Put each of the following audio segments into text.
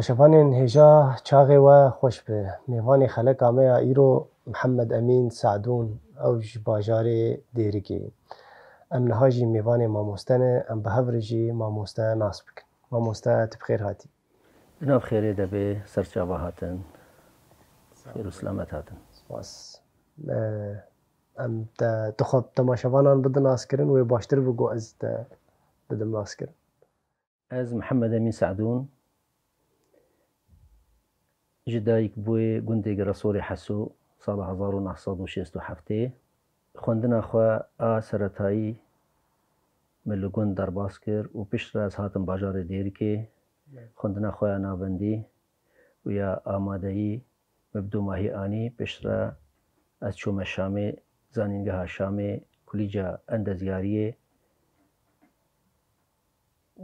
تماشاوان هجا چاغ و خوش به میوان خلق آمه ایرو محمد امین سعدون اوج باجار دیرگی ام نهاجی میوان ماموستن ام به هفرجی ماموسته ناس بکن ماموسته تبخیر هاتی جناب خیره دبی سرچاوه هاتن خیر و سلامت هاتن سپاس ام تخب تماشاوانان بدن ناس کرن و باشتر بگو از بدم ناس کرن از محمد امین سعدون جدایک بوی گندگ رسول حسو سال 1967 خوندنا خواه سرطایی ملگون در باز کرد و پیش را از هاتم باجار دیر که خوندنا خواه نابندی و یا آمادهی مبدو ماهی آنی پیش را از چوم شامی زانینگه ها شامی کلیجا اندزیاریه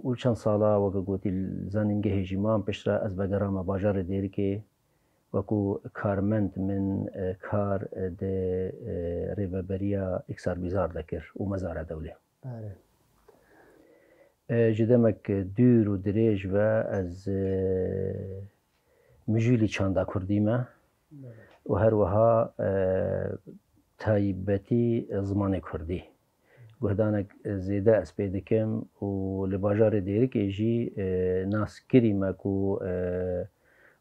و چند سالا وکا گوتی زانینگه هجیمان پیش را از بگرام باجار دیر که وکو کارمند من کار ده ریوبریا اکسار بیزار دکر و مزار دوله جدمک دور و دریج و از مجولی چاندا کردیمه و هر وها تایبەتی زمانی کوردی گوهدانک زیده از پیدکم و لباجار دیرکی جی ناس کریمه کو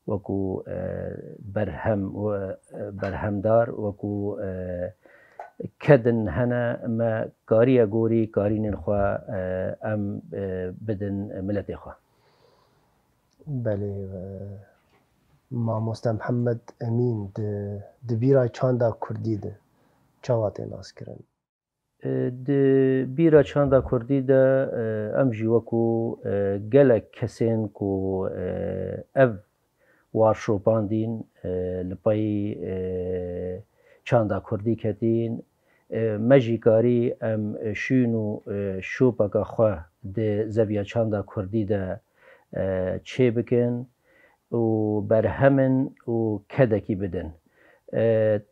وکو برهمدار وکو کدن هنه ما کاری گوری کارین خواه ام بدن ملت خواه بله ماموسته محمد امین دبیرای چاندا کردی ده چاواتی ناس کرن بیرا چاندا کردی ده ام جی وکو گلک کسین کو او وارشوپاندین لپای چاندا کردی کتین مجی کاری ام شینو شوپکا خواه ده زویا چاندا کردی ده چه بکن و برهمن و کدکی بدن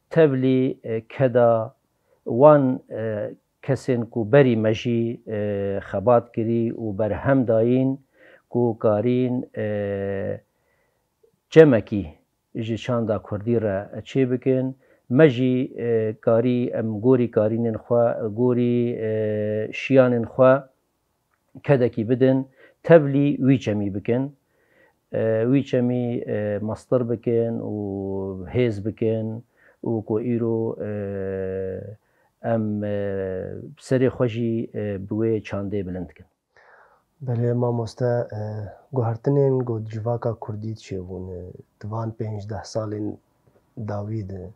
تبلی کدا وان کسین کو بری مجی خبات کری و برهم داین کو کارین جمکی جی چاندا کردی را چه بکن مجی کاری ام گوری کارین خوا گوری شیان خوا کدکی بدن تبلی وی چمی بکن وی چمی مصدر بکن و هیز بکن و کو ایرو ام سری خوشی بوی چانده بلند کن بله ماموسته گوهرتنین گو جواکا کردی چه بون دوان 15 سال داویده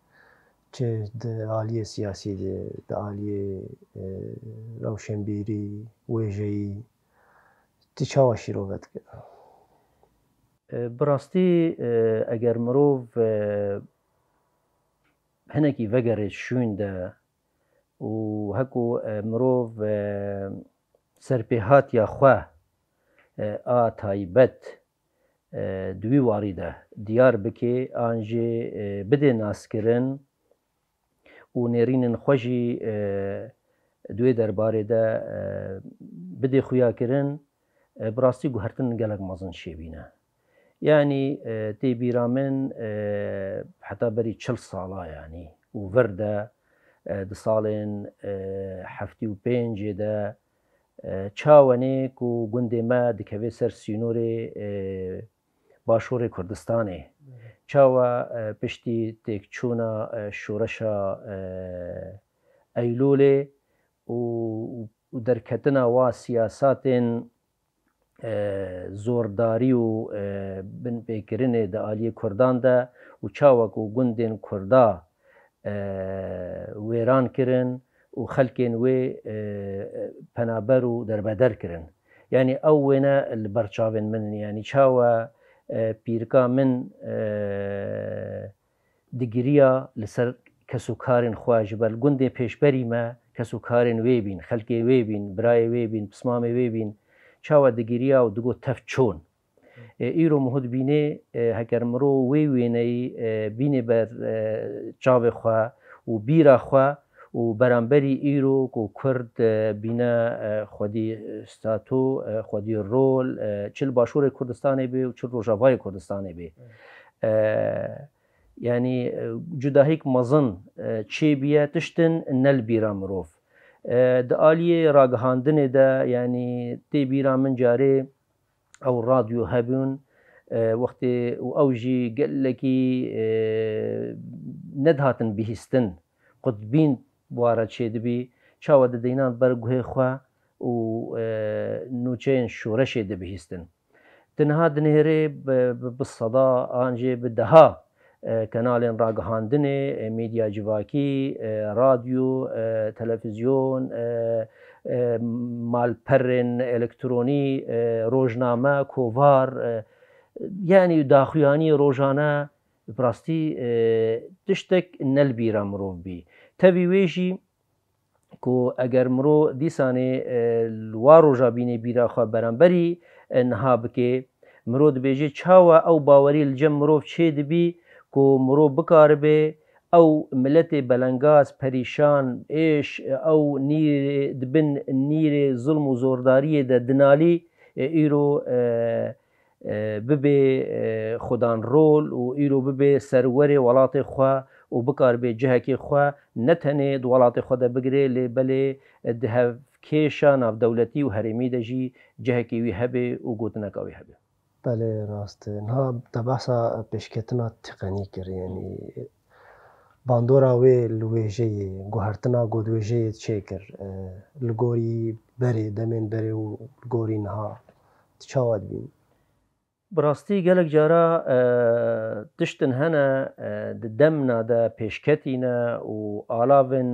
چه ده عالیه سیاسی ده عالیه روشنبیری ویجهی تی چاواشی رو بد که براستی اگر مروف هنکی وگرش شونده و هکو مروف سرپیهات یا خواه تایبت دوی واریده دیار بکی آنجی بده ناس کرن و نیرین خوشی دوی درباره ده بده خویا کرن براستی گوهرتن گلک مازن شیبینه یعنی تی بیرامن حتی بری 40 ساله یعنی و ورده ده سالین 75 ده چاوانه کو گنده ما دکوی سر سینور باشور کردستانه چاوا پشتی تک چونا شورشا ایلوله و درکتنا و سیاسات زورداری و بن پیکرین ده آلی کردان ده و چاوا کو گندین کردا ویران کرن و خلکین وی پنابر و دربدر کرن یعنی اوینا البرچاوین من یعنی چاوا پیرکا من دگریا لسر کسو کارین خواج بل گنده پیشبری ما کسو کارین وی بین خلکی وی بین برای وی بین پسمام وی بین چاوا دگریا و دگو تف چون ایرو مهود بینه هکر مرو وی وینی بینه بر چاو خواه و بیرا خواه و بەرامبەری ئیرۆک و کورد بینە خودی ستاتۆ خودی ڕۆل چل باشووری کوردستانی بێ و چل ڕۆژاوای کوردستانی بێ ینی جوداهیک مەزن چێ بیە تشتن نەلبیرا مرۆڤ د ئالیێ ڕاگەهاندنێدا ینی تێبیرا من جارێ ئەو ڕادیۆ هەبوون وەختێ و ئەوژی گەلێکی نەدهاتن بیهستن قوتبین بوارە چێ دەبی چاوە دەدەینان بەر گوهێ خوا و نوچەیەن شۆرەشێ دەبیهستن تەنها دنێرێ بسەدا ئانجێ بدەها کەناڵێن ڕاگەهاندنێ میدیا جیواکی رادیۆ تەلەڤیزیۆن مالپەرێن ئێلکترۆنی ڕۆژنامە کۆڤار یعنی داخویانی ڕۆژانە بڕاستی تشتێک نەلبیرە مرۆڤ بی تەوی وێژی کو ئەگەر مرۆ دیسانێ وا ڕۆژا بینێ بیراخوا بەرامبەری نها بکێ مرۆ دەبێژێ چاوە ئەو باوەری لەجێ مرۆڤ چێ دەبی کو مرۆ بکاربێ ئەو ملەتێ بەلەنگاز پەریشان ئێش ئەو دبن نیرێ زڵم و زۆرداریە دە دنالی ئیرۆ ببێ خودان ڕۆل و ئیرۆ ببێ سەروەرێ وڵاتێ خوا و بکاربێ جەهەکێ خوا نەتەنێ وڵاتی خۆدە بگرێ لێ بەلێ کێشە ناودەولەتی و هەرێمی دەژی جەهەکی وی هەبێ و گوتنەکەوی هەبێ بەێ ڕاست ها دەباسا پێشکەتنا تقنی کرد ینی باندۆرا وێ لوێژەیە گوهرتنا گۆدوێژەیە چێ کرد لە گۆری بەرێ دەمێن بەرێ و گۆری نها چاوات بین بڕاستی گەلک جارە تشتن هەنە دەمنادە پێشکەتینە و ئالاڤن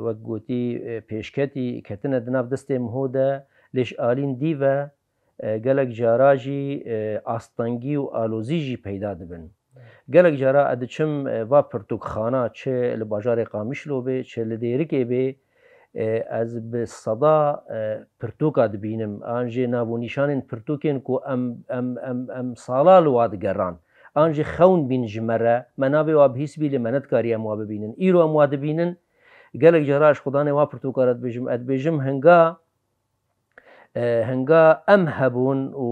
وەک گوتی پێشکەتی کەتنە دناو دەستێ مهۆدە لێش ئالین دیڤە گەلک جاراژی ئاستەنگی و ئالۆزیژی پەیدا دەبن گەلک جارە ئەدەچم وا پرتوکخانە چێ لە باژارێ قامیشلۆ بێ چێ لە دێرکێ بێ ئەز بە سەدا پرتوکا دبینم ئانژێ ناوۆنیشانên پرتوکên ku em sala li wa digeran an jî xewn bîn ji me re me navê wa bihîsbî lê me netkarî em wa bibînin îro em wa dibînin gelek jara ji xudanê wa pirtûkar dibêjim ez dibêjim hinga em hebûn û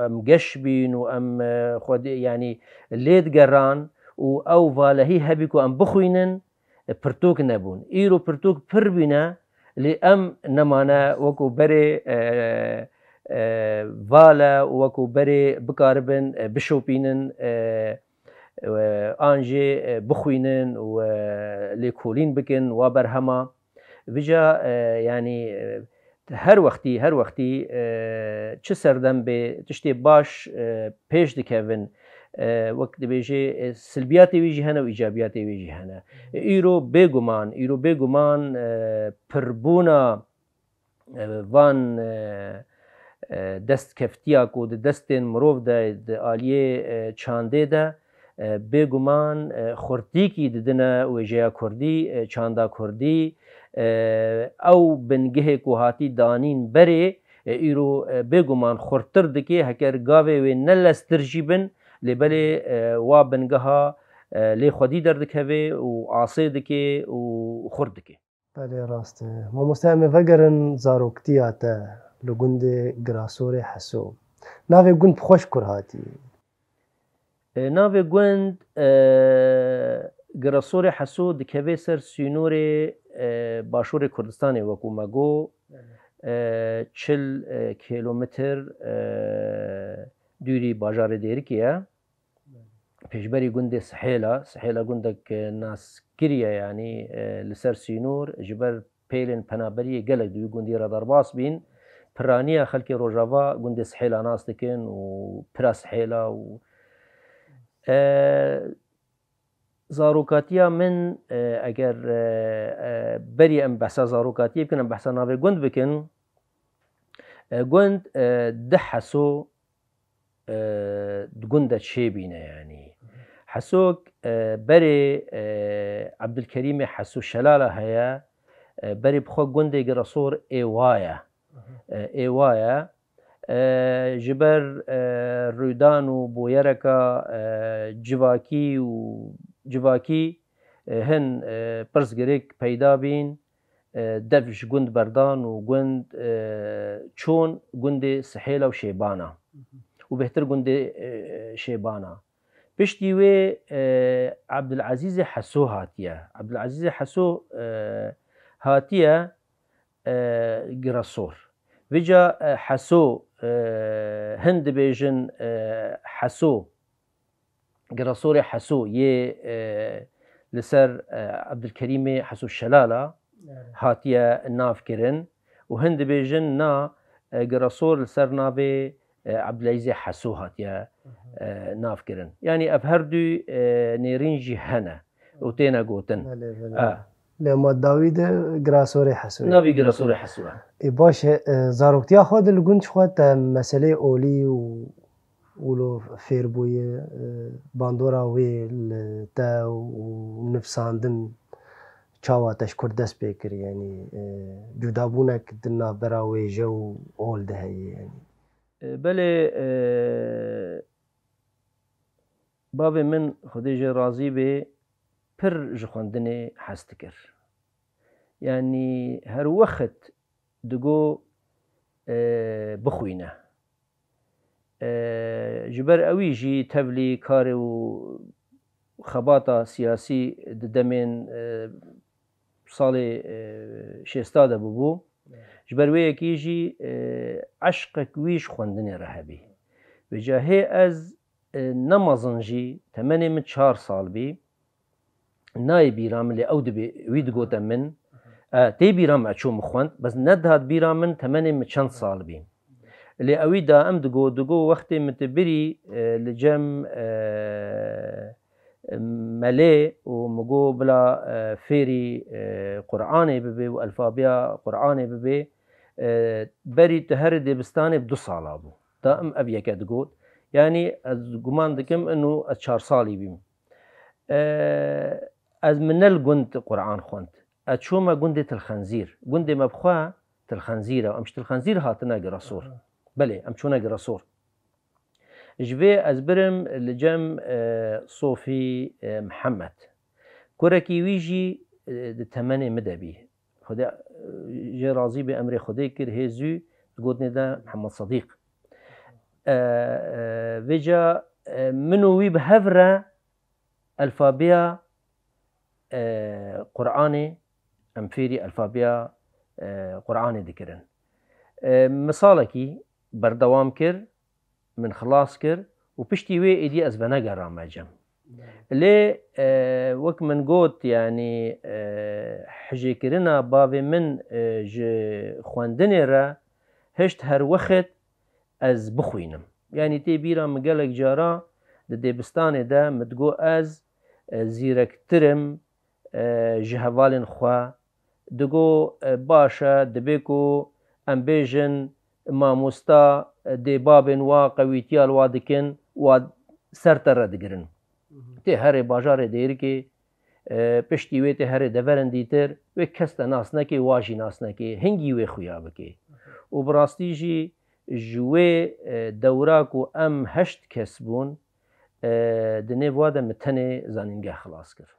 em geş bîn û em yanî lê digeran û ew valehî hebî ku em bixwînin pirtûk nebûn îro pirtûk pir bîne lê em nemane wekû berê vale û wekû berê bikaribin bişopînin an jê bixwînin û lêkolîn bikin wa berhema vîca yanî her wextî çi serdem bê tiştê baş pêş dikevin وەک دەبێژێ سلبیاتێ وێژی هەنە و ئیجابیاتێ وێژی هەنە ئیرۆ بێگومان پربوونا وان دەستکەفتیا و دەستێن مرۆڤ ئالیێ چاندێدا بێگومان خورتیکی ددنە وێژەیە کوردی چاندا کوردی ئەو بنگهێک و هاتی دانین بەرێ ئیرۆ بێگومان خورتتر دکێ هەکەر گاوێ وێ نەلەسترژی بن لێبەلێ وا بنگەها لێ خودی دەردەکەوێ و ئاسێ دکێ و خورد دکێ بەێ ڕاستە مامۆستا ئەمێ ڤەگەرن زارۆکتیاتە لە گوندێ گراسۆرێ حەسۆ ناوێ گوند خۆش کورهاتی ناوێ گوند گراسۆرێ حەسۆ دکەوێ سەر سینۆرێ باشووری کوردستانی وەکو مەگۆ 40 کیلۆمتر دووری باژارێ دێرکیە پێشبەری گوندێ سحێلە گوندێک ناسکریە ینی لەسەر سینۆر ji ber pêlên penaberiyê gelek dû gundî re derbas bîn piraniya xelkê rojava gundê sihêla nas dikin û pira sihêla û zarokatiya min eger berî em behsa zarokatiyê bikin em behsa navê gund bikin gund di Heso gunda çêbîne yanî Hesok berê Ebdulkerîmê Heso şelala heye berê bixwe gundê girasor êwaye ji ber rûdan û boyereka civakî هن برز گريك پیدا بین دفش گند بردان و گند چون گند سحیل و شیبانا و بهتر گند شیبانا پشتی وی عبدالعزیز حسو هاتیه عبدالعزیز حسو هاتیه گراسور ویجا حسو هند بیجن حسو گراسور حسو یه لسر عبدالکریم حسو الشلالة هاتیه ناف کرن و هند بیجن نا گراسور لسر نابه عبدالعزیز حسو هاتیه ناف کرن يعني أفهردو نيرينجي هنا وتينا قوتن لما داوود گراسور حسو نافي گراسور حسو باشه زاروکتیا خود لگونج خود مسئله اولی و ولو فيربوي باندورا وي تا ونفساندن چاوا تشكر دست بكر يعني جدابونك دنا براوي جو اول ده يعني بله باب من خديجة راضي به پر جخوندني حستكر يعني هر وقت دقو بخوينه جبر اوی جی تبلی کار و خباتا سیاسی دمین سال شستاده ببو جبر وی کی جی عشق کویش خوندنی رهبی و جاهی از نمازن جی تمنی من 4 سال بی نای بیرام لی او دبی وید گوتا من تی بیرام اچو مخوند بس ندهد بیرام من تمنی من چند سال بی اللي أويدا أم دقو وقت متبري لجم ملي ومقو بلا فيري قرآني ببي والفابيا قرآني ببي بري تهرد بستاني ب2 سال أبو دا أم أبيك دقو يعني قمان دكم إنه 4 سالي بيم از منل قند قرآن خوند أتشوما قند الخنزير قند مبخوا الخنزير وأمشت الخنزير هاتنا قرصور بله ام چونه گراسور جوی از برم لجم صوفي محمد كوركي ويجي تمني مدبي خدا جي راضي بأمر خدي كر هيزو تقولني ده محمد صديق ويجا منو وي بهفرة الفابيا قرآني امفيري الفابيا قرآني ذكرن مثالكي بردوام كر من خلاص كر وبشتي وي ايدي از بنقرا مجم لي وك من قوت يعني حجي كرنا بابي من خواندني را هشت هر وقت از بخوينم يعني تي بيرا مقالك جارا دي بستاني دا متقو از زيركترم جهوالن خوا دقو باشا دبيكو ام بيجن ماموستا دي بابن وا قويتيال وادكن واد سرتر دگرن تي هر باجار ديركي پشتي وي تي هر دورن ديتر و كست ناس نكي واجي ناس نكي هنگي وي خويا بكي وبراستي جي جوي دوراكو ام هشت كسبون دني وادا متني زانينگه خلاص كر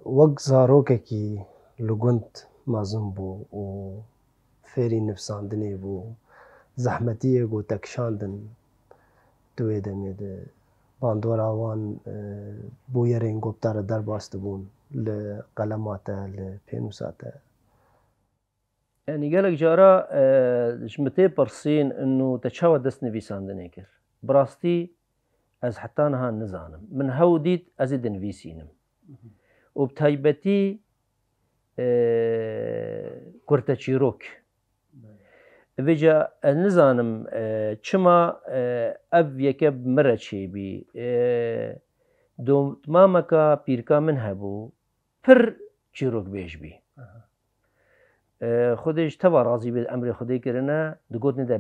وق زاروكي لگونت مازن بو و فێری نفساندنێ بوو زەحمەتیەک و تەکشاندن دوێ دەمێت باندۆراوان بۆ یەرێن گۆپتارە دەرباستە بوون لە قەلەماتە لە پێنووساتە يعني قالك جارا جمتي برسين انه تشاوى دست نفيساندني كر براستي از حتى نها نزانم من هوديت ازيد نفيسينم وبتايبتي كورتا چيروك ویجا نزانم چما اب یکب مرد چی بی دو مامکا پیرکا من هبو پر چیروک بیش بی خودش توا راضی به امر خودی کرنه دگوت نده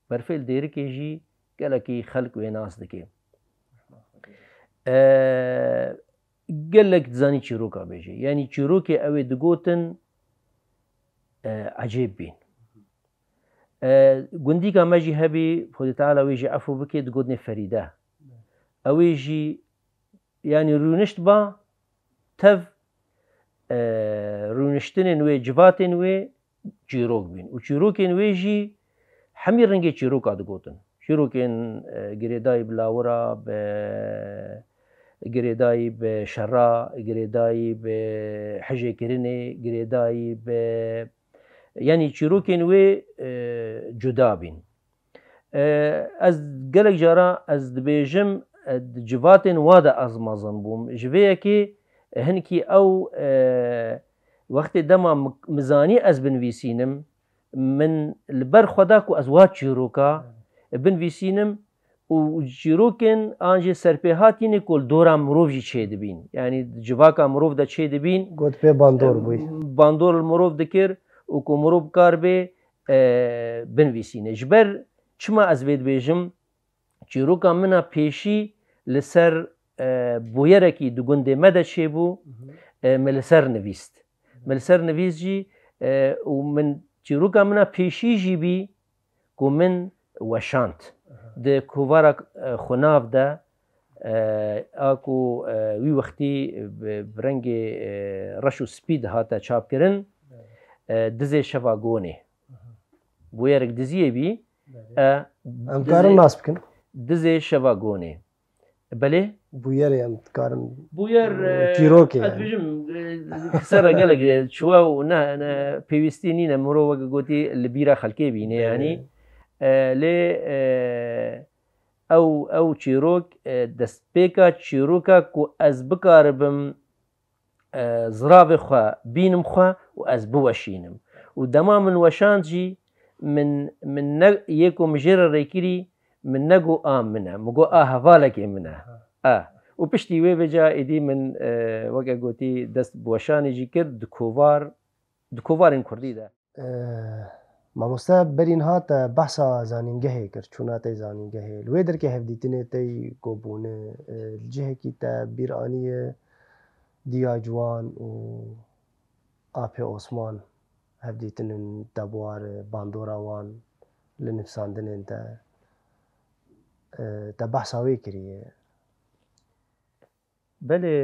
برفه دیر که جی گلکی خلق و ناس دکی گلک زانی چیروکا بیجی یعنی چیروکی اوی دگوتن عجیب بین گندی که ماجی هبی خود تعالی ویجی عفو بکی دگوتن فریده اویجی یعنی رونشت با تف رونشتنên wê civatên wê çîrok bîn û çîrokên wê jî hemî rengê çîroka digotin. Çîrokên girêdayî bi lawira, bi girêdayî bi şera, girêdayî bi hejêkirinê, girêdayî bi yanî çîrokên wê cuda bîn. Ez gelek cara ez dibêjim civatên wa de ez mezin bûm. Ji vê yekê hinkî ew wextê dema mizanî ez binivîsînim min li ber xwe da ku ez wa çîroka binivîsînim û çîrokên an jê serpêhatînê ku li dora mirov jî çêdibîn. Yanî civaka mirov de çêdibîn. Got pê bandor bûyî. Bandor li mirov dikir û ku mirov kar bê binivîsîne. Ji ber çima ez vê dibêjim çîroka min a pêşî li ser bûyerekî di gundê me de çêbû me li ser nivîst. Me li ser nivîst jî û min çîroka min a pêşî jî bî ku min weşand. Di kovara xwenav de a ku wî wextî bi rengê reş û spî dihate çapkirin dizê şeva gonê. Bûyerek diziyê bî Em karin nas bikin? Dizê şeva gonê. Belê? Bûyerê em dikarin Bûyer çîrokê ez dibêjim sera gelek çiwa û ne pêwîstî nîne mirov weke gotî li bîra xelkê bîne yanî lê ew çîrok destpêka çîroka ku ez bikaribim ziravê xwe bînim xwe û ez biweşînim. û dema min weşand jî min yê ku min jê re rêkirî min negot a min e, min got a hevalekê min e. û piştî wê vêca êdî min weke gotî dest bi weşanê jî kir di kovarên Kurdî de. Mamoste berîn hat behsa zanîngehê kir, çûna tê zanîngehê. Li wê derke hevdîtinê tê gobûne li cihekî te bîranîye Diya Ciwan û Apê Osman hevdîtinên debwar bandora wan li nivîsandinên te te behsa wê kiriye. Belê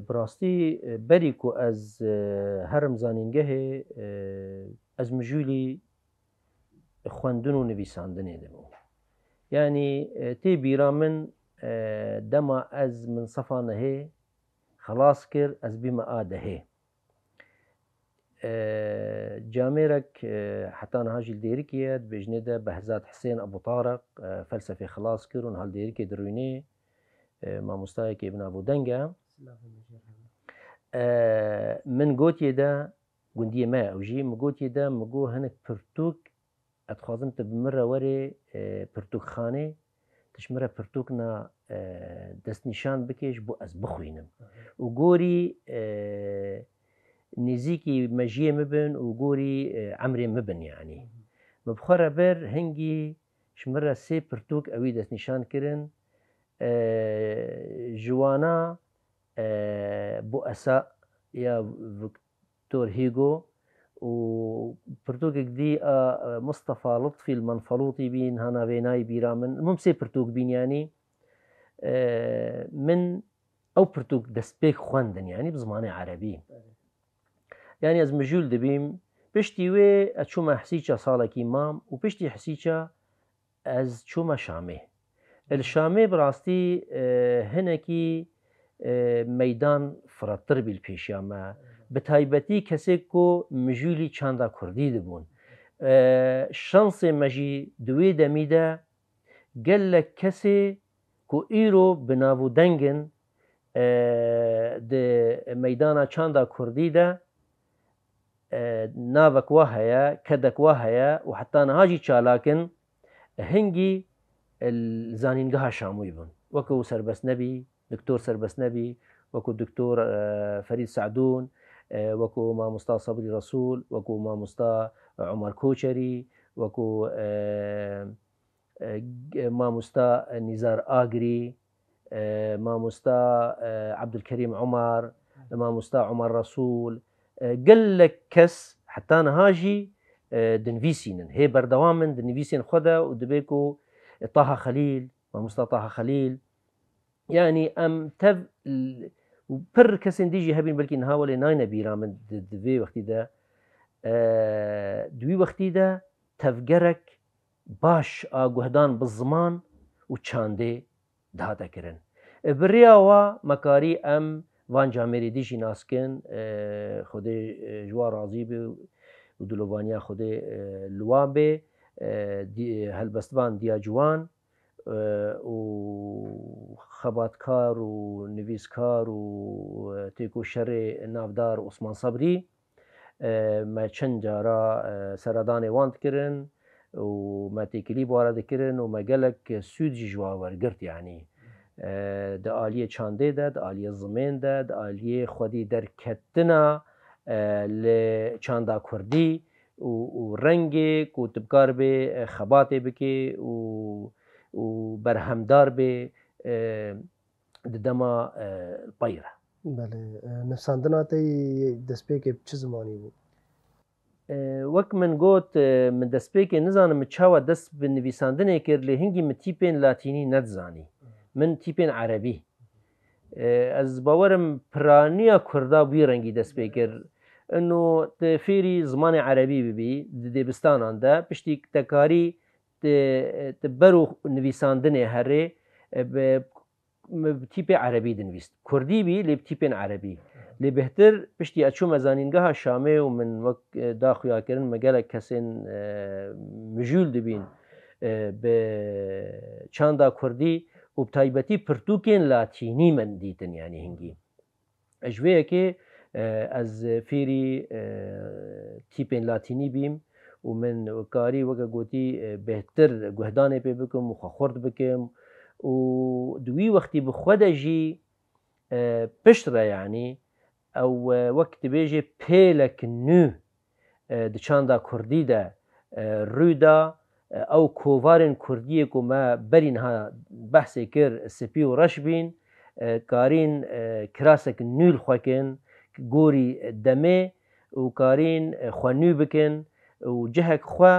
bi rastî berî ku ez herim zanîngehê ez mijûlî xwendin û nivîsandinê dibûm. Yanî tê bîra min dema ez min sefa nehê xelas kir ez bîme a dehê. Camêrek heta niha jî li Dêrikê ye dibêjinê de Behzad Hisên Ebûtareq felsefê xelas kir û niha li Dêrikê dirûnê mamostayekê bi navû Deng e. Min gotiye de gundiyê me ew jî min gotiye de min got hinek pirtûk ez dixwazim tu bi min re werê pirtûkxanê tu ji min re pirtûkina destnîşan bikê ji bo ez bixwînim û gorî nêzîkî mejiyê mibin û gorî emrê mibin yanî. Min bi xwe re bir hingî ji min re sê pirtûk ewî destnîşan kirin ji wana Bu Esa ya Victor Hugo û pirtûkek dî a Mustafa Lutfî li Menfelûtî bîn hana vênayî bîra min hûn sê pirtûk bîn yanî min ew pirtûk destpêk xwendin yanî bi zimanê erebî. Yani ez mijûl dibîm piştî wê ez çûme Hesîça salekî mam û piştî Hesîça ez çûme Şamê. Li Şamê bi rastî hinekî meydan firattir bî li pêşiya me. Bi taybetî kesêk ku mijûlî çanda Kurdî dibûn. Şansê me jî di wê demî de gelek kesê ku îro bi navûdengin di meydana çanda Kurdî de navek we heye, kedek we heye û heta niha jî çalakin hingî zanîngeha Şamûyê bûn. Wekû Serbest Nebî, Diktor Serbest Nebî, wekû Diktor Ferîd Seعدûn, wekû Mamosta Sabrî Resûl, wekû Mamosta Umar Koçerî, wekû Mamosta Nîzar Agirî, Mamosta Ebdulkerîm Umar, Mamosta Umar Resûl, gelek kes heta niha jî dinivîsînin. Hê berdewam in di nivîsên xwe de û dibe ku Taha Xelîl, Mamosta Taha Xelîl. Yani em tev و پر کەسێن دیژی هەبین بەلکی نهاوەڵێ ناینە بیرا من دوێ وەختیدا دوی وەختیدا تەفگەرێک باش ئاگوهدان بە زمان و چاندێ دادەکردن بڕیاوە مەکاری ئەم وان جامێری دیژی ناسکن خودێ ژوا ڕازی بێ و دلۆڤانیا خودێ لوان بێ هەلبەستوان دیاجوان و خەباتکار و نویسکار و تێک و شەڕێ ناودار عوسمان سەبری مە چەند جارە سەردانێ وان دکردن و مە تێکیلی بوارە دەکردن و مەگەلک سوودجی ژوا وەرگرت یعنی د ئالیە چاندێدا د ئالیە زمێندا د ئالیە خودی دەرکەتنە لە چاندا کوردی و ڕەنگێک و تبکار بێ خەباتێ بکێ و بەرهەمدار بێ دەما پەیرە نفساندنا تەی دەستپێکێ چ زمانی بوو وەک من گوت من دەستپێکێ نزانم چاوە دەست بە نویساندنێ کرد لێ هەنگی من تیپێن لاتینی نەتزانی من تیپێن عەرەبی ئەز باوەرم پرانیە کووردا بووی ڕەنگی دەست پێ کرد ئەنو فێری زمانی عەرەبی ببی دێبستاناندا پشتی تەکاری بەر و نویساندنێ هەرێ تیپێ عەرەبی دنویست کوردی بی لێ تیپێن عەرەبی لێ بهتر پشتی ئەچوو مەزانینگەها شامێ و من وەک داخویاکردن مەگەلێک کەسێن مژول دەبین بە چاندا کوردی و بتایبەتی پرتوکێن لاتینی من دیتن یانی هەنگی ئەژوەیەکێ ئەز فێری تیپێن لاتینی بیم و من کاری وەکە گوتی بهتر گوهدانێ پێ بکەم و خۆخۆرد بکەم و دوی وەختی بخۆدەژی پشترە یعنی ئەو وەک دەبێژێ پێلەک نو دچاندا کوردیدا ڕوویدا ئەو کۆڤارên کوردیەک و مە بەرینها بەحسێ کرد سپی و ڕەش بین کارین کراسێک نویل خوەکن گۆری دەمێ و کارین خوێنوی بکەن و جهێک خوا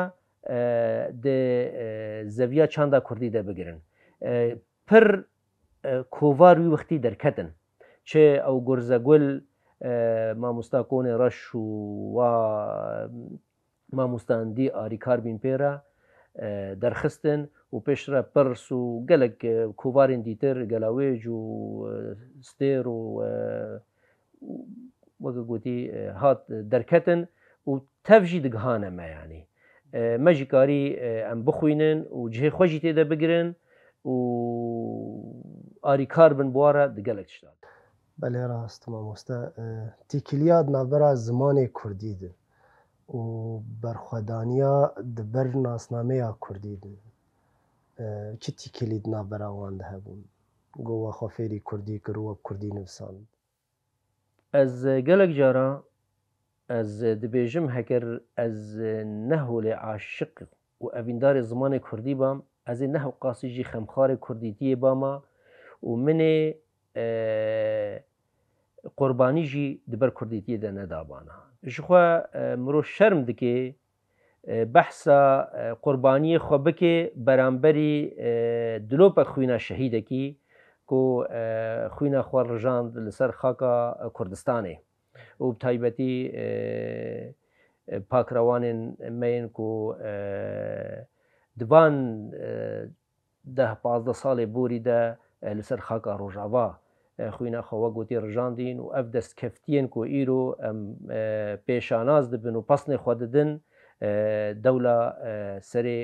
زەڤیا چاندا کوردی دەبگرن پر کۆڤار وی وەختی دەرکەتن چێ ئەو گورزەگول مامۆستا کۆنێ ڕەش و وا مامۆستاندی ئاریکار بین پێرە دەرخستن و پێشرە پرس و گەلک کۆڤارên دیتر گەلاوێژ و ستێر و وەکە گوتی هات دەرکەتن و تەڤژی دگهانەمە یانی مەژی کاری ئەم بخوێنن و جهێ خۆشی تێدە بگرن و ئاریکار بن بوارە دگەلک شتات بەلێ ڕاست مامۆستا تیکیلیات ناوبەرە زمانê کوردی din û berxwedaniya di ber nasnameya Kurdî din çi tîkilî di navbera wan de hebûn got we xwe fêrî Kurdî kir û we bi Kurdî nivîsand ez gelek cara ez dibêjim heger ez neholê aşiq û evîndarê zimanê Kurdî bam ez ê nehew qasî jî xemxarê Kurdîtiyê bama û min ê qurbanî jî di ber Kurdîtiyê de nedabana ji xwe mirov şerm dike behsa qurbaniyê xwe bike beramberî dilopek xwîna şehîdekî ku xwîna xwe rijand li ser xaka Kurdistanê û bi taybetî pakrewanên me yên ku divan 10-15 salê borî de li ser xaka Rojava xwîna xwe we gotî rijandîn û ev destkeftiyên ku îro em pêşanaz dibin û pesnê xwe didin dewla serê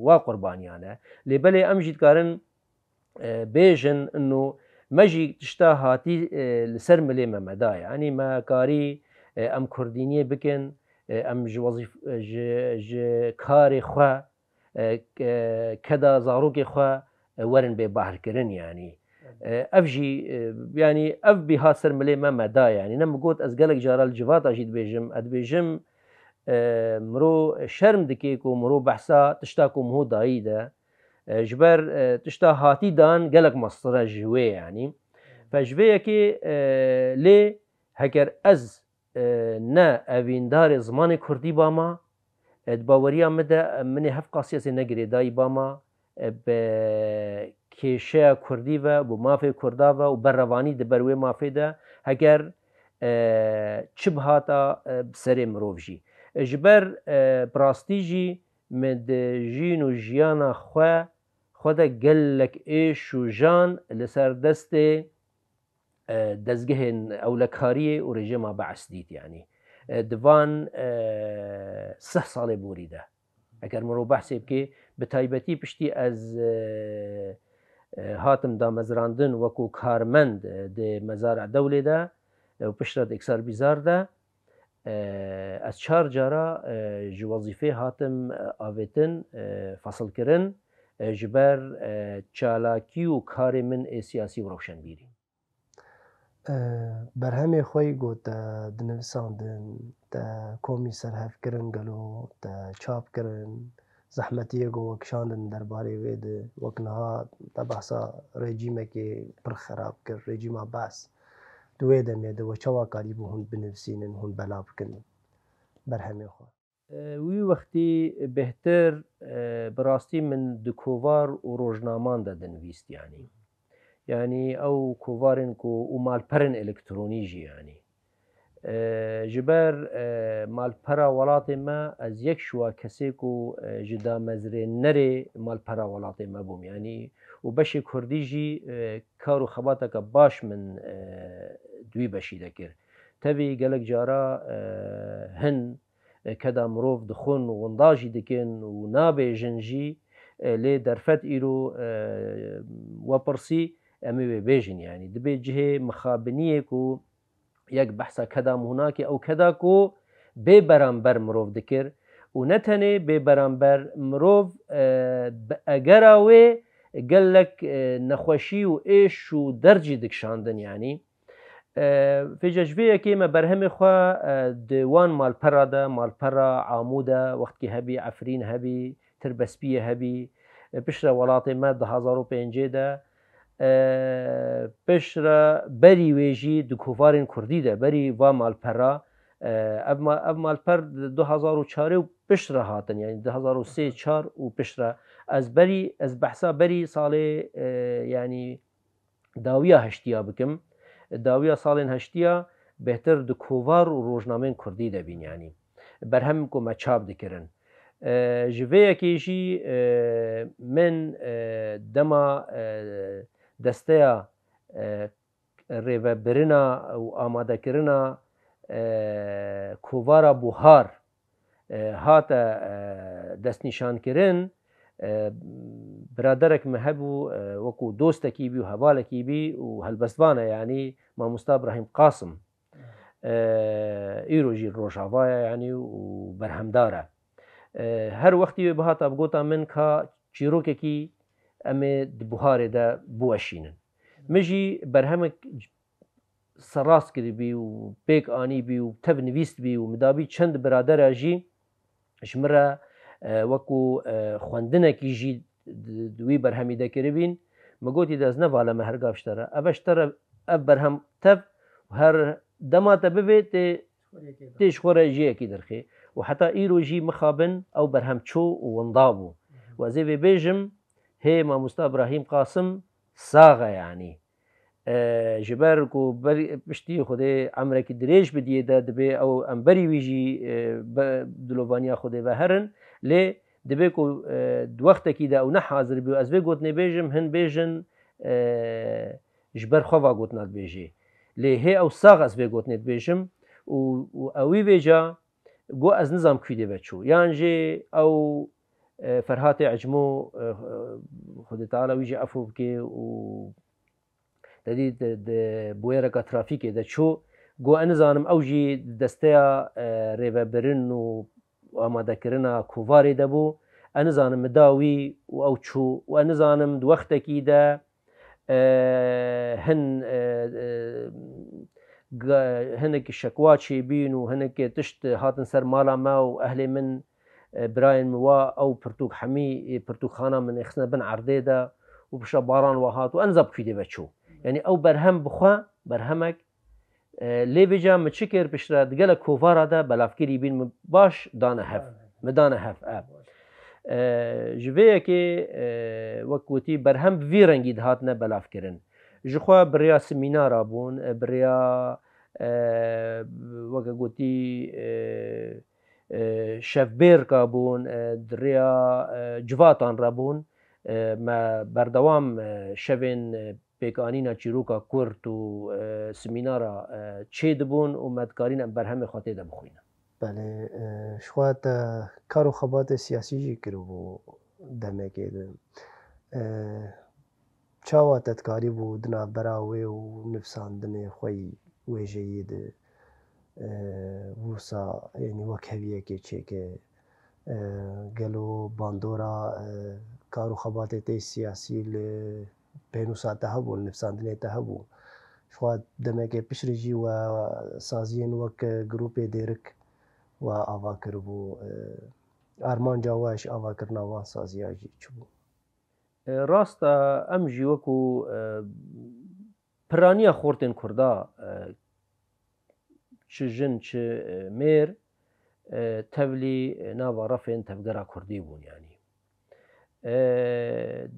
wa qurbaniyan e lêbelê em jî dikarin bêjin û me jî tişta hatî li ser milê me meda yanî me karî em kurdîniyê bikin em ji karê xwe keda zarokê xwe werin bêbahrkirin yanî ev jî yanî ev bîha ser milê me meda yanî nem got ez gelek cara li civata jî dibêjim ez dibêjim mirov şerm dike ku mirov behsa tişta ku miho dayî de ji ber tişta hatî dan gelek mestre ji wê yanî fe ji vê yekê lê heger ez ne evîndarê zimanê Kurdî bama di baweriya me de min ê hev qasiyesê negirê dayî bama کێشەیە کوردیڤە بۆ مافێ کورداڤە و بەرڕەوانی دەبەروێ مافێدا هەگەر چ بهاتە سەرێ مرۆڤ ژی ji ber birastî jî me di jîn û jiyana xwe de gelek êş û jan li ser destê dezgehên ewlekariyê û rejima Bees dît yanî di van 10 salê borî de eger mirov behsê bike bi taybetî piştî ez hatim damezrandin wekû karmend di Mezara Dewlê de û piştre di Eksarbîzar de ez 4 cara ji wezîfê hatim avêtin fesilkirin ji ber çalakî û karê min ê siyasî û rewşenbîrî berhemê xwe got te dinivîsandin te komî serhevkirin gelo te çapkirin zehmetiyê got kişandin derbarê wê de wek niha te behsa rejîmekê pir xerab kir rejîma Bees di wê demê de we çawa karîbû hûn binivîsînin hûn bela bikin berhemê xwe wî wextî bêhtir bi rastî min di kovar û rojnaman de dinivîst yanî yanî ew kovarên ku û malperên elektronî jî yanî ji ber malpera welatê me ez yek şiwa kesê ku ji damezrênerê malpera welatê me bûm yanî û beşê Kurdî jî kar û xebateke baş min di wî beşî de kir tevî gelek cara hin keda mirov dixwin û winda jî dikin û nabêjin jî lê derfet îro we pirsî em ê wê bêjin yanî dibe cihê mixabiniyê ku yek behsa keda mûnakê ew keda ku bê beramber mirov dikir û ne tenê bê beramber mirov bi egera wê gelek nexweşî û êş û dercî dikişandin yanî fêce ji vê yekê me berhemê xwe di wan malpera de malpera Amû de wextkî hebî Efrîn hebî Tirbespiyê hebî piştre welatê me di 2005 de piştre berî wê jî di kovarên Kurdî de berî va malpera ev malper 2004 û piştre hatin yanî 2003-4 û piştre ez behsa berî salê yanî dawiya heştiya bikim dawiya salên heştiya bêhtir di kovar û rojnameyên Kurdî de bîn yanî berhem ku me çap dikirin ji vê yekê jî min dema desteya rêvebirina û amadekirina kovara buhar hate destnîşankirin biraderek me hebû wekû dostekî bî û hevalekî bî û helbestvan e yanî Mamosta İbrahîm Qasim îro jî rojava ye yanî û berhemdar e her wextî wê bihata bigota min ka çîrokekî em ê di buharê de biweşînin min jî berhemek serrast kiribî û pêk anî bî û tev nivîst bî û midabî çend biradera jî ji min re wekû xwendinekî jî di wî berhemî de kiribîn me gotî de ez nevala me hergav ji te re ev ji te re ev berhem tev her dema te bivê tê ji xwe re jiyekî dirxê û heta îro jî mixabin ew berhem çû û winda bû û ez ê vê bêjim hê Mamosta İbrahîm Qasim sax e yanî ji ber ku piştî Xwedê emrekî dirêj bidiye de dibe ew em berî wî jî dilovaniya Xwedê veherin lê dibe ku di wextekî de ew nehazir bî û ez vê gotinê bêjim hin bêjin ji ber xwe va gotina dibêjê lê hê ew sax ez vê gotinê dibêjim û ew wî vêca got ez nizam kî dê veçû yan jê ew Ferhatê Ecmo Xwedê Teala wî jî efû bike û tedî bûyereka trafîkê de çû got ez nizanim ew jî desteya rêvebirin û amadekirina kovarê de bû ez nizanim mida wî û ew çû û ez nizanim di wextekî de hin hinekî şekwa çêbîn û hinekî tişt hatin ser mala me û ehlê min birayên min wa ew pirtûk hemî pirtûkxana min ê xistine bin erdê de û pişta baran we hat û ez nizam kî dê veçû yanî ew berhem bixwe berhemek lê vêca min çi kir piştre di gelek kovara de belavkirî bîn min baş dane hev min dane hev ji vê yekê wek gotî berhem vî rengî dihatine belavkirin. Ji xwe biriya semînara bûn, biriya weke gotî şevbêrka bûn, diriya civatan re bûn, me berdewam şevên pêkanîna çîroka Kurd û semînara çê dibûn û me dikarîn em berhemê xwe tê de bixwînin. Belê ji xwe te kar û xebatê siyasî jî kiribû demekê de. Çawa te dikarîbû di navbera wê û nivîsandinê xwe yî wêjeyê de wisa yanî wek heviyekê çêke gelo bandora kar û xebatê tê siyasî li pênûsa te hebû, li nivîsandinê te hebû. Ji xwe demekê piştî jî we saziyên wek grûpê dêrik we ava kiribû. Armanca we ji avakirina wan saziya jî çi bû? Rast e em jî wekû piraniya xortên Kurda çi jin çi mêr tevlî nava refên tevgera Kurdî bûn yanî.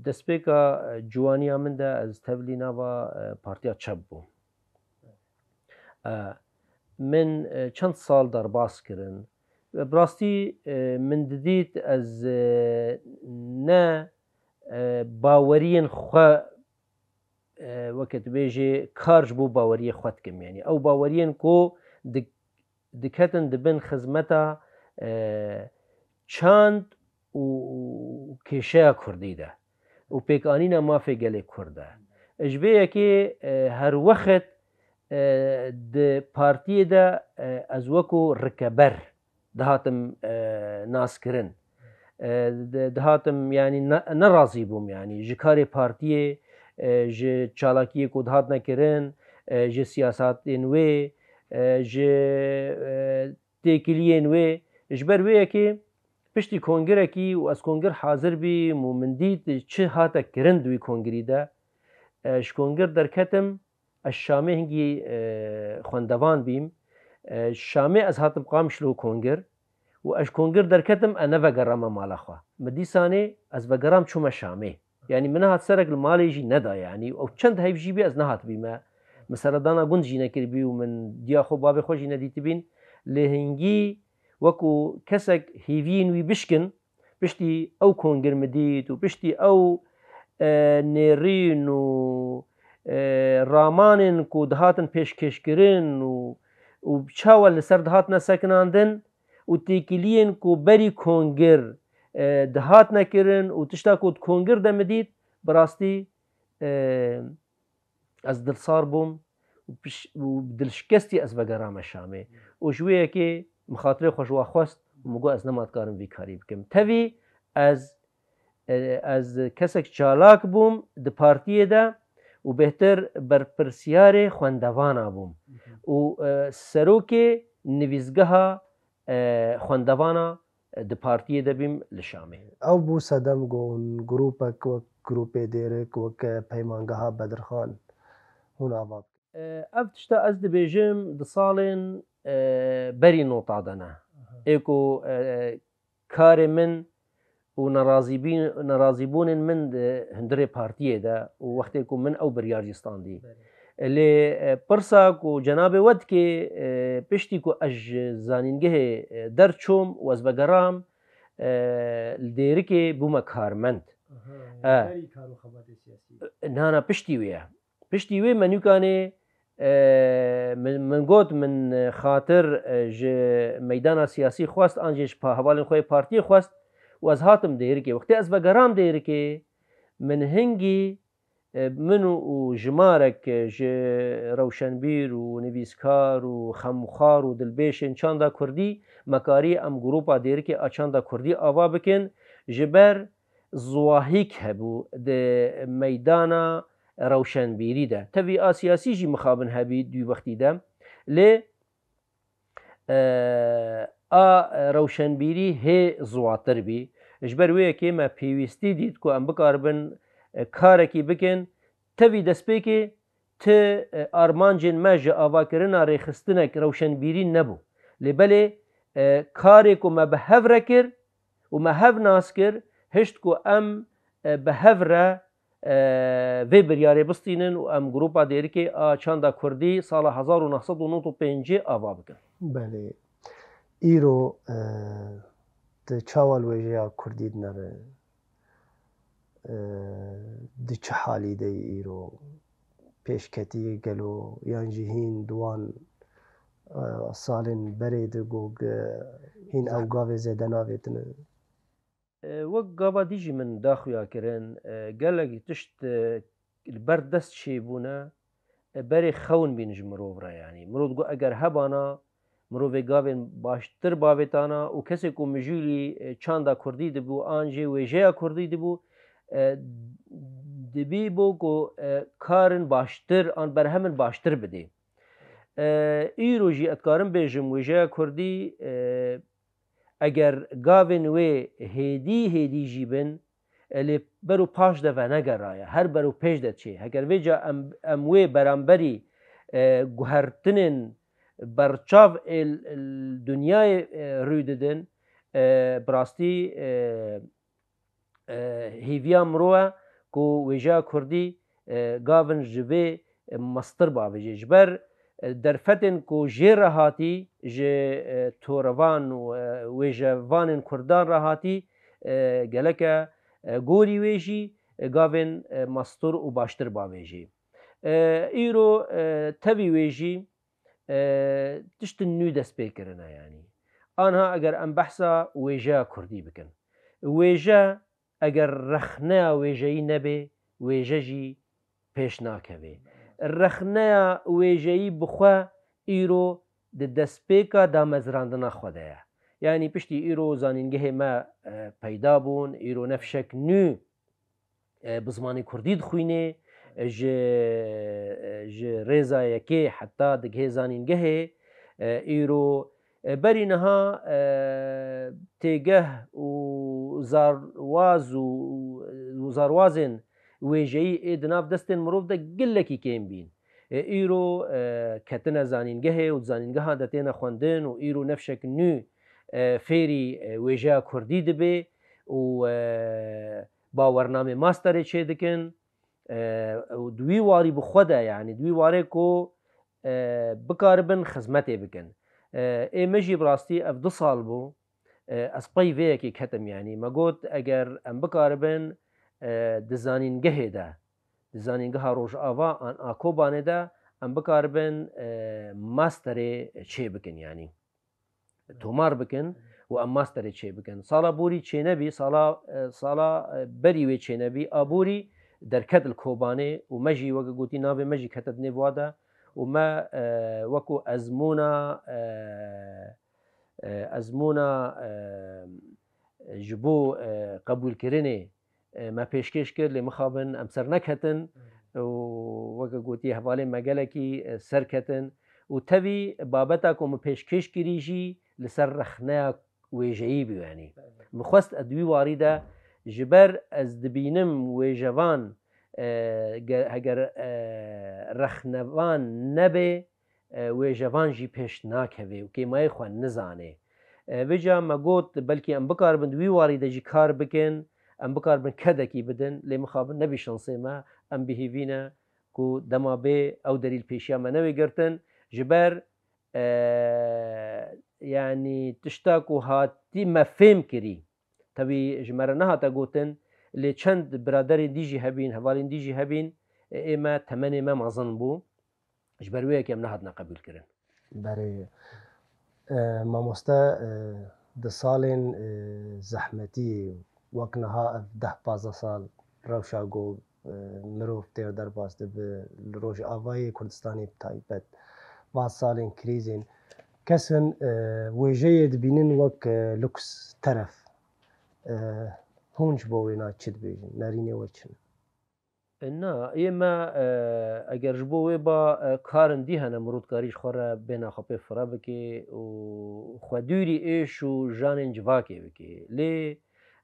Destpêka ciwaniya min de ez tevlî nava Partiya Çep bûm. Min çend sal derbas kirin. Bi rastî min didît ez ne baweriyên xwe weke dibêjê kar ji bo baweriyê xwe dikim. Yani ew baweriyên ku diketin dibin xizmeta çand û kêşeya Kurdî de û pêkanîna mafê gelê Kurd de. Ji vê yekê her wexet di partiyê de ez wekû rikeber dihatim naskirin. Dihatim yanî nerazî bûm yanî ji karê partiyê, ji çalakiyê ku dihatine kirin, ji siyasatên wê, ji têkiliyên wê. Ji ber wê yekê piştî kongirekî û ez kongir hazir bîm û min dît çi hate kirin di wî kongirî de, ji kongir derketim, ez Şamê hingî xwendevan bîm. Şamê ez hatim Qamişlo kongir û ez ji kongir derketim ez nevegerame mala xwe. Mi dîsanê ez vegeram çûme Şamê. Yani min nehat serek li malê jî neda yanî ew çend heyv jî bî ez nehatibîme. Mi seredana gund jî nekiribî û min diya xwe bavê xwe jî nedîtibîn. Lê hingî wekû kesek hêviyên wî bişkin piştî ew kongir mi dît û piştî ew nêrîn û ramanên ku dihatin pêşkêşkirin û çawa li ser dihatine sekinandin û têkiliyên ku berî kongir dihatine kirin û tişta ku di kongir de mi dît bi rastî ez dilsar bûm û dilşikestî ez vegerame Şamê û ji wê yekê mixatirê xwe ji wan xwest û min got ez nema dikarim vî karî bikim. Tevî ez kesek çalak bûm di partiyê de û bêhtir berpirsyarê xwendevana bûm û serokê nivîzgeha xwendevana di partiyê de bîm li Şamê. Ew bû sedem got grûpek wek grûpê dêrik wek peymangeha Bedirxan hûn ava bikin. Ev tişta ez dibêjim di salên berî nota de ne. Ê ku karê min û nerazîbûnên min di hundirê partiyê de û wextê ku min ew biryar jî standî. Lê pirsa ku cenabê we dike piştî ku ez ji zanîngehê derçûm û ez vegeram li dêrikê bûme karmend. Na piştî wê ye. Piştî wê me nûkanê min got min xatir ji meydana siyasî xwest an jî ji hevalên xwe partiyê xwest û ez hatim dêrikê. Wextê ez vegeram dêrikê min hingî min û jimarek ji rewşenbîr û nivîskar û xemxwar û dilbêşên çanda Kurdî me karî em grûpa dêrikê a çanda Kurdî ava bikin ji ber ziwahîk hebû di meydana rewşenbîrî de. Tevî a siyasî jî mixabin hebî dû wextî de lê a rewşenbîrî hê ziwatir bî. Ji ber wê yekê me pêwîstî dît ku em bikaribin karekî bikin. Tevî destpêkê ti armancên me ji avakirina rêxistinek rewşenbîrî nebû. Lê belê karê ku me bi hev re kir و ما هف ناس کر هشت کو ام به هف را وی بریاری بستینن و ام گروپا دیری که چاندا کردی سال 1995 آوا بکن. بله ایرو ده چاوال ویجه کردی دنبه ده چه حالی ده ایرو پیشکتی گلو یعنی هین دوان سالن برید گوگ هین او گاوه زده ناویتنه وەک گاوا دیژی من داخویا کرن gelekî tişt li ber dest çêbûne berê xewn bîn ji mirov re yanî mirov got eger hebana mirovê gavên baştir bavêtana û kesê ku mijûlî çanda Kurdî dibû an jê wêjeya Kurdî dibû dibî bû ku karin baştir an berhemin baştir bidê. Îro jî ez karim bêjim wêjeya Kurdî eger gavên wê hêdî jî bin lê ber û paş de ve negeraye her ber û pêş de çê heger vêca em wê beramberî guhertinên berçav ê dunyayê rû didin bi rastî hêviya mirov e ku wêjeya Kurdî gavin ji vê mestir bavêje ji ber derfetên ku jê re hatî ji torevan û wêjevanên Kurdan re hatî geleke gorî wê jî gavên mestur û baştir bavêjê. Îro tevî wê jî tiştên nû dest pê kirine yanî. Anha eger em behsa wêjeya Kurdî bikin. Wêje eger rexneya wêjeyî nebe wêje jî pêş nakeve. Rexneya wêjeyî bi xwe îro di destpêka damezrandina xwe de ye. Yanî piştî îro zanîngehê me peyda bûn, îro nefşek nû bi zimanê Kurdî dixwînê ji rêza yekê heta digihe zanîngehê îro berî niha têgeh û zarwaz û zarwazên wêjeyî ê di nav destên mirov de gelekî kêm bîn. Îro ketine zanîngehê û zanîngehan de têne xwendin û îro nefşek nû fêrî wêjeya Kurdî dibe û bawernamê masterê çê dikin û di wî warî bi xwe de yanî di wî warê ku bikaribin xizmetê bikin. Ême jî bi rastî ev 2 sal bû ez pey vê yekê ketim yanî me got eger em bikaribin di zanîngehê de di zanîngeha Rojava an a Kobanê de em bikaribin masterê çê bikin yanî tomar bikin û em masterê çê bikin. Sala borî çênebî sala berî wê çênebî a borî derket li Kobanê û me jî weke gotî navê me jî kete di nêv wa de û me wekû ezmûna ji bo qebûlkirinê me pêşkêş kir lê mixabin em ser neketin û weke gotî hevalên me gelekî serketin û tevî babeta ku min pêşkêş kirî jî li ser rexneya wêjeyî bû yanî. Min xwest di wî warî de ji ber ez dibînim wêjevan heger rexnevan nebe wêjevan jî pêş nakeve û kêmayê xwe nizane. Vêca me got belkî em bikaribin di wî warî de jî kar bikin em bikaribin kedekî bidin lê mixabin nebî şansê me em bihêvîne ku dema bê ew derîl pêşiya me nevêgirtin ji ber yanî tişta ku hatî me fêm kirî tevî ji me re nehate gotin lê çend biraderên dî jî hebîn hevalên dî jî hebîn ême temenê me mezin bû ji ber wê yekê em nehatine qebûlkirin. Berê mamoste di salên zehmetî wek niha ev 10-15 sal rewşa got mirov têr derbas dibe li Rojavayê Kurdistanê bi taybet vaz salên krîzên kesin wêjeyê dibînin wek lûks teref hûn ji bo wê na çi dibêjin nerînê we çi ne? Na ême eger ji bo wê ba karin dî hene mirûdkarî ji xwe re bêhna xwe pê fira bike û xwedûrî êş û janên civakê bike lê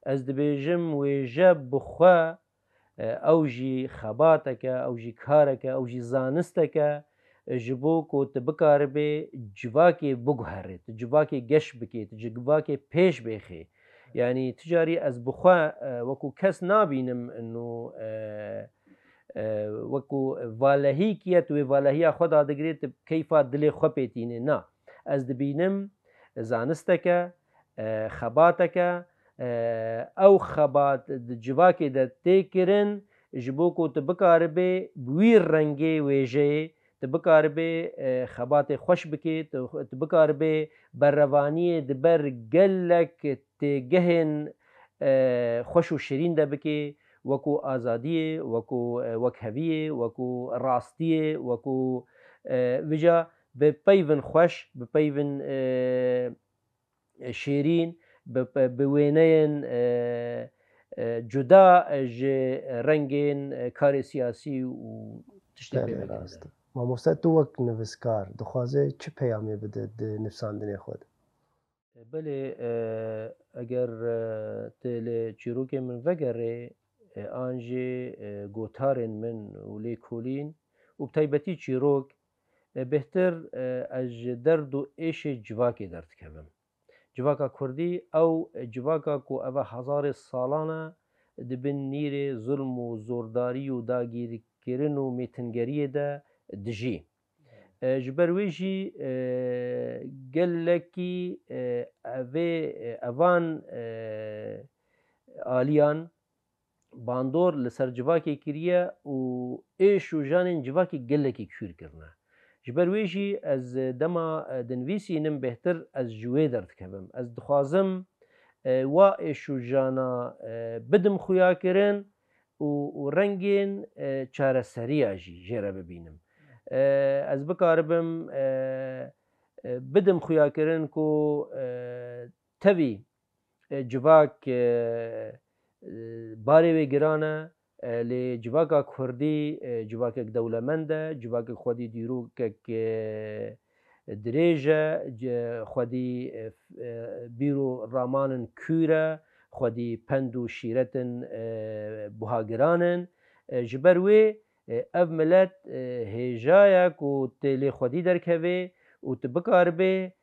ez dibêjim wêje bi xwe ew jî xebateke ew jî kareke ew jî zanisteke ji bo ku tu bikaribê civakê biguherî tu civakê geş bikê tu civakê pêş bêxî يعني تجاري از بخوا وكو كس نابينم انه وكو والهيكيت ووالهيا خدا دقريت كيفا دلي خبيتيني نا از دبينم زانستك خباتك او خبات جواكي دا تيكرن جبوكو تبكاربي بوير رنگي ويجي تبكاربي خبات خوش بكي تبكاربي برواني دبر قلك تجهن خوش و شیرین دا بکی وکو آزادیه وک هویه وکو راستیه وکو وجا به پیون خوش به پیون شیرین به وینین جدا رنگین کار سیاسی و تشتی بگیره. مامۆستا تو وەک نویسکار دخوازێ چ پەیامێ بدە نووساندنێ خۆت؟ بله اگر تل چیروک من وگره آنجی گوتارن من ولی کولین و بتایبەتی چیروک بهتر از درد و ایش جواکی درد کبم جواکا کردی او جواکا کو اوه هزار سالانه دبن نیر ظلم و زورداری و داگیر کرن و میتنگری ده دجی جبرویجی گلکی اوان آلیان باندور لسر جواکی کریه و ایش و جانین جواکی گلکی کور کرنه جبرویجی از دما دنویسی نم بهتر از جوی درد کبم از دخوازم و ایش و جانا بدم خویا کرن و رنگین چاره سری آجی جره ببینم از بکاربم بدم خویا کرن کو تبی جواک باری و گرانه لی جواکا کردی جواک دولمنده جواک خودی دیرو که دریجه خودی بیرو رامان کوره خودی پند و شیرتن بهاگرانن جبروی اف ملت هجایا کو تلی خودی درکوی و تبکاربه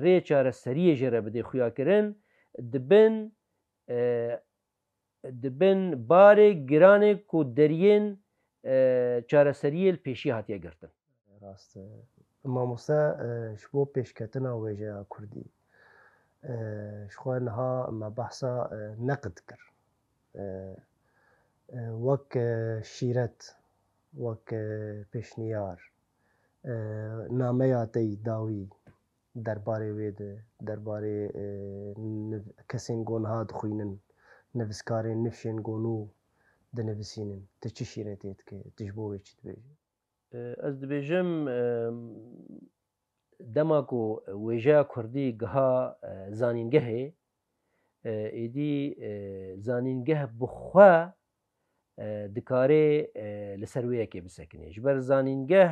ری چاره سریع جره بده خویا کرن دبن بار گرانه کو درین چاره سریع پیشی هاتیه گرتن راست مامۆستا شبۆ پێشکەتنا وێژەیە کوردی شخوانها ما بەحسا نەقد کرد وەک شیرەت وەک پێشنیار نامەیە تەی داوی دەربارەی وێ دەربارەی کەسێن گۆنها دخوینن نویسکارên nifşên gonû dinivîsînin tu çi şîretê dikî tu ji bo wê çi dibêjî؟ ez dibêjim dema ku wêjeya Kurdî giha zanîngehê êdî zanîngeh bi xwe dikarê li ser wê yekê bisekinê ji ber zanîngeh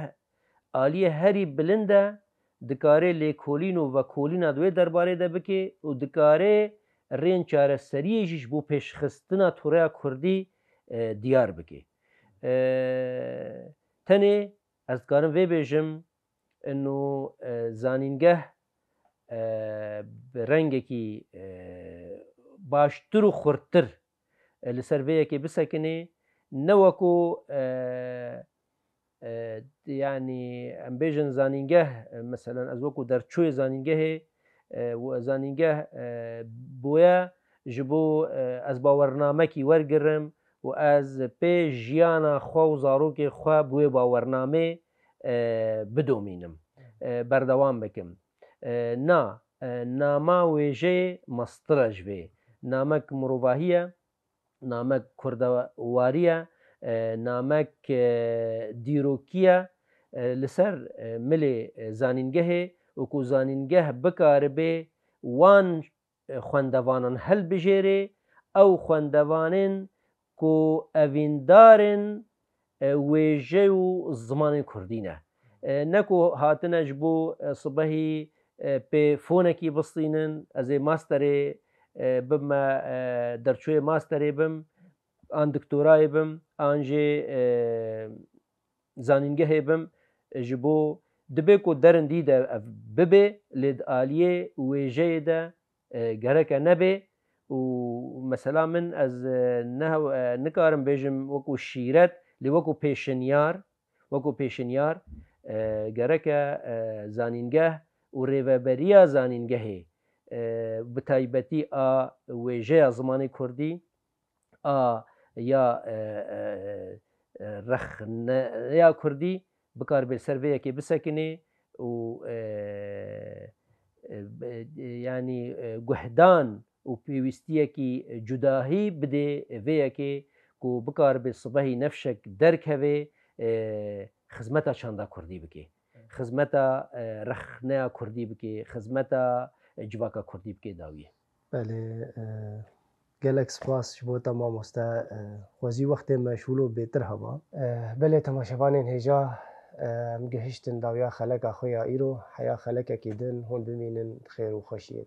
aliyê herî bilind e dikarê lêkolîn û vekolîna di wê derbarê de bike û dikarê rên çareseriyê jî ji bo pêşxistina tureya Kurdî diyar bike tenê ez dikarim vê bêjim انه زانینگه رنگکی باشتر و خورتر لسر ویکی بسکنه نوکو يعني ام بيجن زانینگه مثلا از وکو در چوی زانینگه و زانینگه بویا جبو از باورنامه کی ورگرم و از پی جیانا خو زاروک خو بوی باورنامه بدومینم بردوام بکم نا ناما ویجه مسترج وی نامک مروباهیه نامک کردواریه نامک دیروکیه لسر ملی زانینگه و کو زانینگه بکار به وان خوندوانان هل بجیره او خوندوانن کو اویندارن ویجه و زمان کردینه نکو هاتنه جبو صبحی به فونکی بستینن از ماستری بم درچوی ماستری بم آن دکتورای بم آنجی زانینگه بم جبو دبی کو درن دیده ببه لید آلیه ویجه ده گەرەکە نەبێ و مەسەلا من ئەس نکارم بێژم وەکو شیرەت لێ وەکو پێشنیار گەرەکە زانینگەه و ڕێڤەبەریە زانینگەهێ بتایبەتی ئا وێژەیە زمانی کوردی یا رەخنەیە کوردی بکار بێ سەرڤەیەکێ بسەکنێ و ینی گوهدان و پێویستیەکی جوداهی بدێ vêyekê ku bikar bê sibehî nefşek derkeve xizmeta çanda Kurdî bike, xizmeta rexneya Kurdî bike, xizmeta civaka Kurdî bike dawiyê. Belê gelek spas ji bo te mamoste xwezî wextê meşûl û bêtir heba. Belê temaşevanên hêja em gihiştin dawiya xeleka xwe ya îro heya xelekekê din hûn bimînin xêr û xweşiyê.